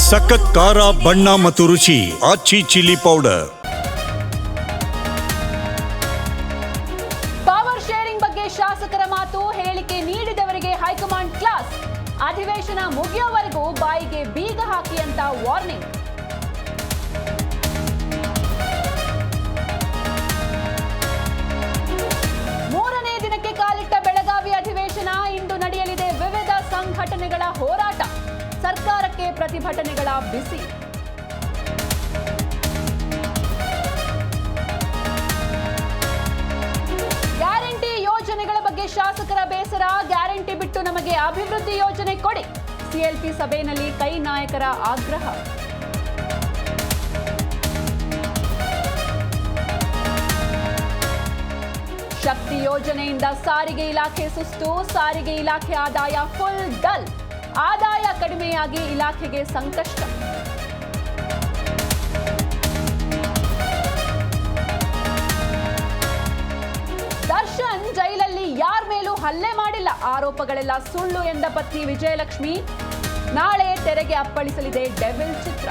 ಸಖತ್ ಖಾರ ಬಣ್ಣ ಮತ್ತು ರುಚಿ ಆಚಿ ಚಿಲ್ಲಿ ಪೌಡರ್. ಪವರ್ ಶೇರಿಂಗ್ ಬಗ್ಗೆ ಶಾಸಕರ ಮಾತು, ಹೇಳಿಕೆ ನೀಡಿದವರಿಗೆ ಹೈಕಮಾಂಡ್ ಕ್ಲಾಸ್. ಅಧಿವೇಶನ ಮುಗಿಯುವವರೆಗೂ ಬಾಯಿಗೆ ಬೀಗ ಹಾಕಿ ಅಂತ ವಾರ್ನಿಂಗ್. ಮೂರನೇ ದಿನಕ್ಕೆ ಕಾಲಿಟ್ಟ ಬೆಳಗಾವಿ ಅಧಿವೇಶನ. ಇಂದು ನಡೆಯಲಿದೆ ವಿವಿಧ ಸಂಘಟನೆಗಳ ಹೋರಾಟ, ಸರ್ಕಾರಕ್ಕೆ ಪ್ರತಿಭಟನೆಗಳ ಬಿಸಿ. ಗ್ಯಾರಂಟಿ ಯೋಜನೆಗಳ ಬಗ್ಗೆ ಶಾಸಕರ ಬೇಸರ. ಗ್ಯಾರಂಟಿ ಬಿಟ್ಟು ನಮಗೆ ಅಭಿವೃದ್ಧಿ ಯೋಜನೆ ಕೊಡಿ. ಸಿಎಲ್ಪಿ ಸಭೆಯಲ್ಲಿ ಕೈ ನಾಯಕರ ಆಗ್ರಹ. ಶಕ್ತಿ ಯೋಜನೆಯಿಂದ ಸಾರಿಗೆ ಇಲಾಖೆ ಸುಸ್ತು. ಸಾರಿಗೆ ಇಲಾಖೆ ಆದಾಯ ಫುಲ್ ಡಲ್. ಆದಾಯ ಕಡಿಮೆಯಾಗಿ ಇಲಾಖೆಗೆ ಸಂಕಷ್ಟ. ದರ್ಶನ್ ಜೈಲಲ್ಲಿ ಯಾರ ಮೇಲೂ ಹಲ್ಲೆ ಮಾಡಿಲ್ಲ, ಆರೋಪಗಳೆಲ್ಲ ಸುಳ್ಳು ಎಂದ ಪತ್ನಿ ವಿಜಯಲಕ್ಷ್ಮಿ. ನಾಳೆ ತೆರೆಗೆ ಅಪ್ಪಳಿಸಲಿದೆ ಡೆವಿಲ್ ಚಿತ್ರ.